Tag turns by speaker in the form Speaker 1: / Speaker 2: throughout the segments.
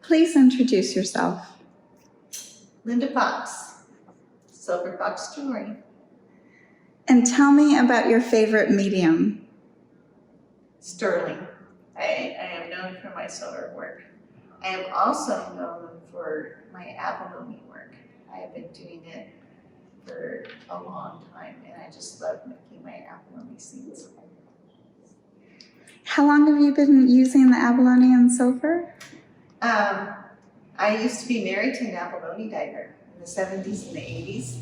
Speaker 1: Please introduce yourself.
Speaker 2: Linda Fox, Silver Fox Jewelry.
Speaker 1: And tell me about your favorite medium.
Speaker 2: Sterling. I am known for my silver work. I am also known for my abalone work. I have been doing it for a long time, and I just love making my abalone seeds.
Speaker 1: How long have you been using the abalone and silver?
Speaker 2: I used to be married to an abalone dyer in the 70s and the 80s,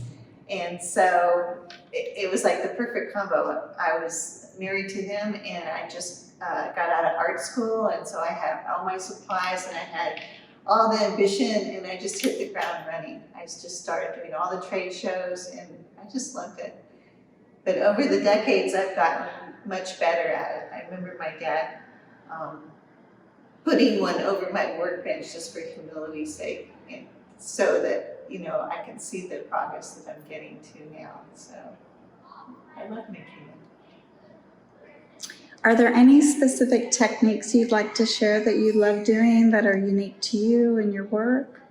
Speaker 2: and so it was like the perfect combo. I was married to him, and I just got out of art school, and so I had all my supplies, and I had all the ambition, and I just hit the ground running. I just started doing all the trade shows, and I just loved it. But over the decades, I've gotten much better at it. I remember my dad putting one over my workbench just for humility's sake, and so that, you know, I can see the progress that I'm getting to now. So I love making it.
Speaker 1: Are there any specific techniques you'd like to share that you love doing that are unique to you and your work?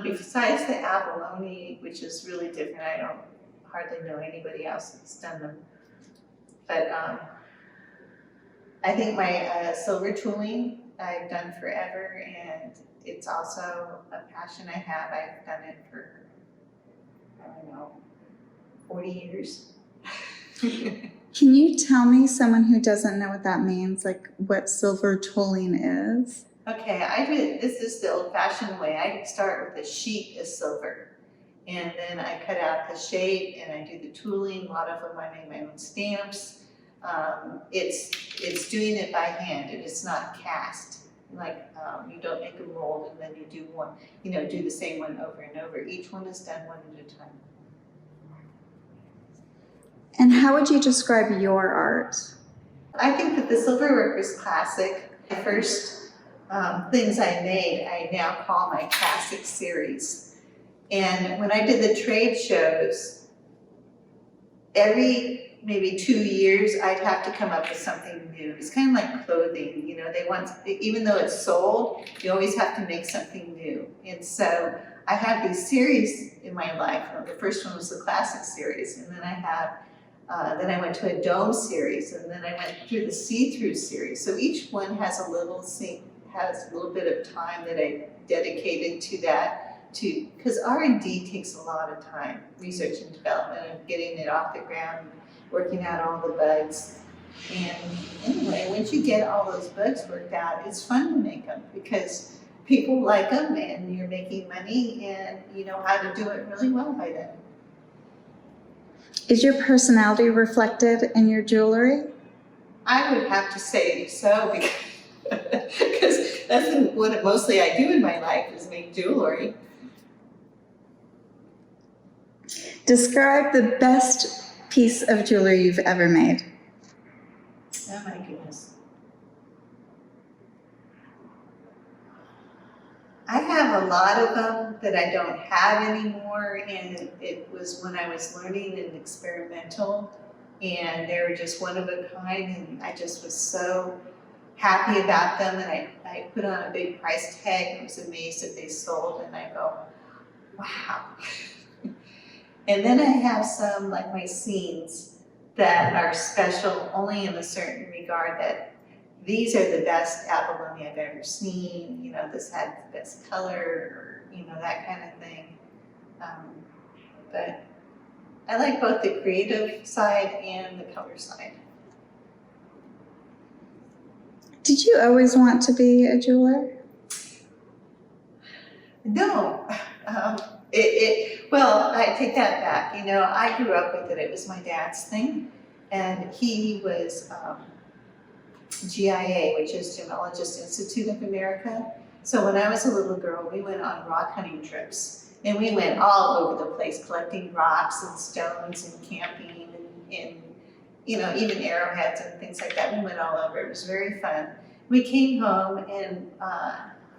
Speaker 2: Besides the abalone, which is really different, I don't hardly know anybody else that's done them. But I think my silver tooling I've done forever, and it's also a passion I have. I've done it for, I don't know, 40 years.
Speaker 1: Can you tell me, someone who doesn't know what that means, like what silver tooling is?
Speaker 2: Okay, I do it, this is the old-fashioned way. I start with a sheet of silver, and then I cut out the shape, and I do the tooling. A lot of them I made my own stamps. It's doing it by hand, and it's not cast. Like you don't make a mold and then you do one, you know, do the same one over and over. Each one is done one at a time.
Speaker 1: And how would you describe your art?
Speaker 2: I think that the silver work is classic. The first things I made, I now call my classic series. And when I did the trade shows, every maybe 2 years, I'd have to come up with something new. It's kind of like clothing, you know, they want, even though it's sold, you always have to make something new. And so I have these series in my life. The first one was the classic series, and then I have, then I went to a dome series, and then I went through the see-through series. So each one has a little bit of time that I dedicated to that. Because R&D takes a lot of time, research and development, and getting it off the ground, working out all the bugs. And anyway, once you get all those bugs worked out, it's fun to make them because people like them, and you're making money, and you know how to do it really well by then.
Speaker 1: Is your personality reflected in your jewelry?
Speaker 2: I would have to say so, because that's what mostly I do in my life, is make jewelry.
Speaker 1: Describe the best piece of jewelry you've ever made.
Speaker 2: Oh my goodness. I have a lot of them that I don't have anymore, and it was when I was learning and experimental, and they were just one of a kind, and I just was so happy about them, and I put on a big price tag and was amazed that they sold, and I go, wow. And then I have some, like my scenes, that are special only in a certain regard, that these are the best abalone I've ever seen, you know, this had the best color, or, you know, that kind of thing. But I like both the creative side and the color side.
Speaker 1: Did you always want to be a jeweler?
Speaker 2: No. Well, I take that back. You know, I grew up with it. It was my dad's thing, and he was GIA, which is Gemologist Institute of America. So when I was a little girl, we went on rock hunting trips, and we went all over the place collecting rocks and stones and camping and you know, even arrowheads and things like that. We went all over. It was very fun. We came home, and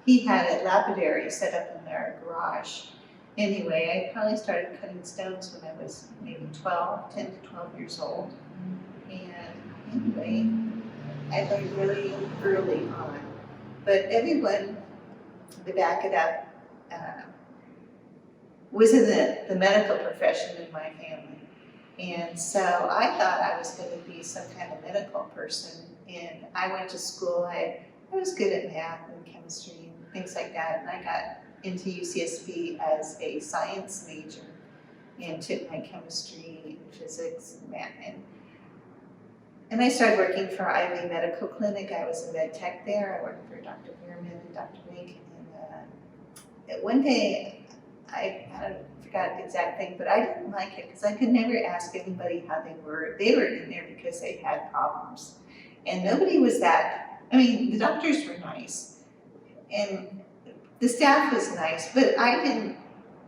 Speaker 2: he had a lapidary set up in our garage. Anyway, I probably started cutting stones when I was maybe 10 to 12 years old. And anyway, I learned really early on. But everyone to back it up, was in the medical profession in my family. And so I thought I was going to be some kind of medical person. And I went to school, I was good at math and chemistry and things like that. And I got into UCSB as a science major and took my chemistry and physics and math. And I started working for OVA Medical Clinic. I was a med tech there. I worked for Dr. Bierman and Dr. Wink. And one day, I forgot the exact thing, but I didn't like it because I could never ask anybody how they were. They were in there because they had problems. And nobody was that, I mean, the doctors were nice and the staff was nice, but I didn't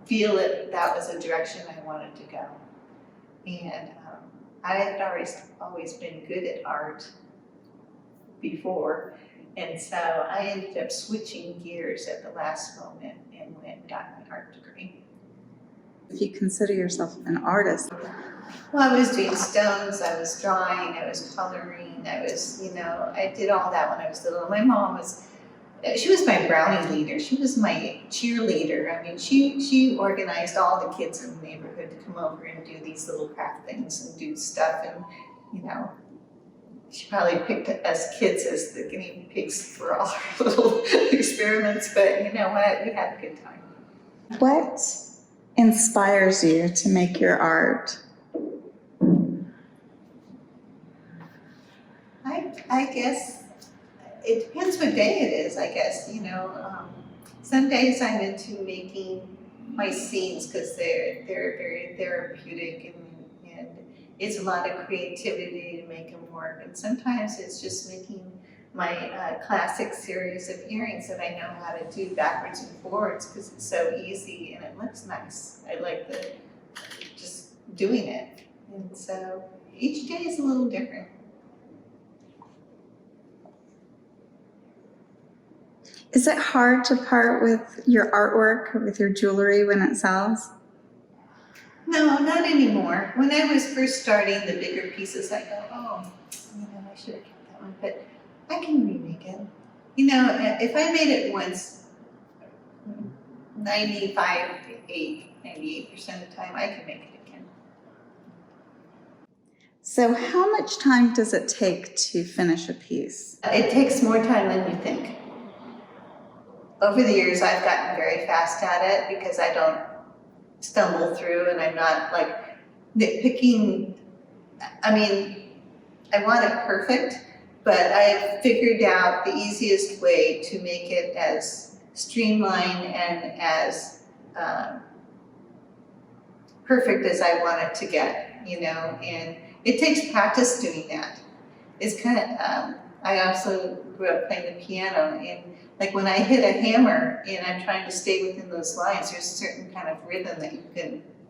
Speaker 2: feel that was a direction I wanted to go. And I had always been good at art before, and so I ended up switching gears at the last moment and went and got my art degree.
Speaker 1: If you consider yourself an artist,
Speaker 2: Well, I was doing stones, I was drawing, I was coloring, I did all that when I was little. My mom she was my brownie leader, she was my cheerleader. I mean, she organized all the kids in the neighborhood to come over and do these little craft things and do stuff. And, she probably picked us kids as the guinea pigs for all our little experiments, but you know what, we had a good time.
Speaker 1: what inspires you to make your art?
Speaker 2: I guess it depends what day it is, I guess, some days I'm into making my scenes because they're very therapeutic and it's a lot of creativity to make them work. And sometimes it's just making my classic series of earrings that I know how to do backwards and forwards because it's so easy and it looks nice. I like just doing it. And so each day is a little different.
Speaker 1: Is it hard to part with your artwork, with your jewelry when it sells?
Speaker 2: No, not anymore. When I was first starting the bigger pieces, I go, I should have kept that one, but I can remake it. If I made it once, 98% of the time, I can make it again.
Speaker 1: So how much time does it take to finish a piece?
Speaker 2: It takes more time than you think. Over the years, I've gotten very fast at it because I don't stumble through and I'm not like nitpicking. I mean, I want it perfect, but I've figured out the easiest way to make it as streamlined and as perfect as I want it to get, and it takes practice doing that. It's kind of, I also grew up playing the piano, and like when I hit a hammer and I'm trying to stay within those lines, there's a certain kind of rhythm that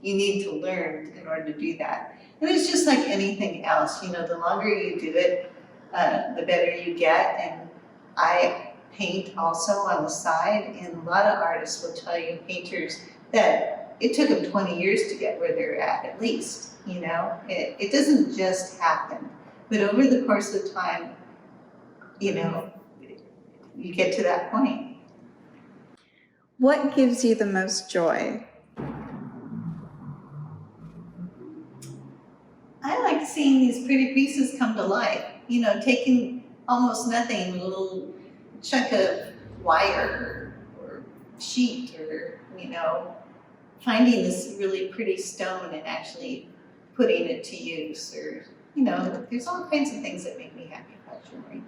Speaker 2: you need to learn in order to do that. And it's just like anything else, the longer you do it, the better you get. And I paint also on the side, and a lot of artists will tell you, painters, that it took them 20 years to get where they're at least, It doesn't just happen, but over the course of time, you get to that point.
Speaker 1: What gives you the most joy?
Speaker 2: I like seeing these pretty pieces come to life, taking almost nothing, a little chunk of wire or sheet or, finding this really pretty stone and actually putting it to use or, there's all kinds of things that make me happy about jewelry.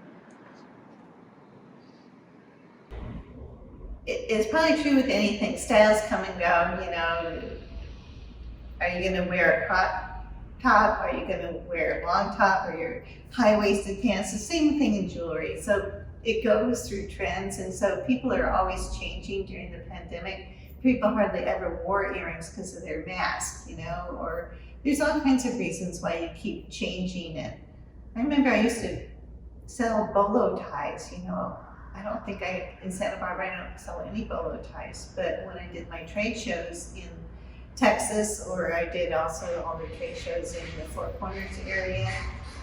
Speaker 2: It's probably true with anything. Styles come and go, Are you going to wear a crop top? Are you going to wear a long top or your high-waisted pants? The same thing in jewelry. So it goes through trends, and so people are always changing during the pandemic. People hardly ever wore earrings because of their masks, or there's all kinds of reasons why you keep changing it. I remember I used to sell bolo ties, I don't think in Santa Barbara, I don't sell any bolo ties, but when I did my trade shows in Texas, or I did also all the trade shows in the Four Corners area,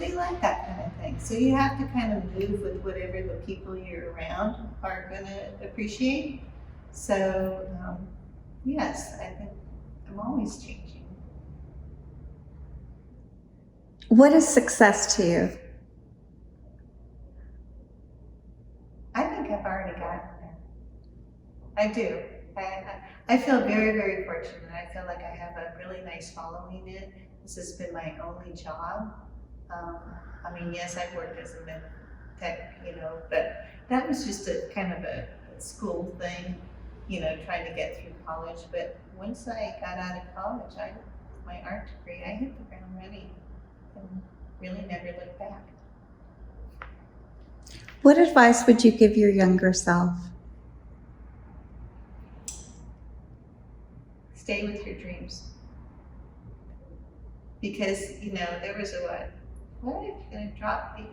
Speaker 2: they like that kind of thing. So you have to kind of move with whatever the people you're around are gonna appreciate. So, yes, I think I'm always changing.
Speaker 1: What is success to you?
Speaker 2: I think I've already gotten there. I do. I feel very, very fortunate. I feel like I have a really nice following it. This has been my only job. I mean, yes, I've worked as a med tech, but that was just a kind of a school thing, trying to get through college. But once I got out of college, my art degree, I hit the ground running and really never looked back.
Speaker 1: What advice would you give your younger self?
Speaker 2: Stay with your dreams. Because, there was what if you're gonna drop, you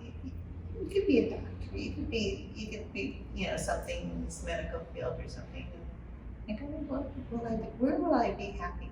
Speaker 2: could be a doctor, you could be, something in this medical field or something. And I go, where will I be happy?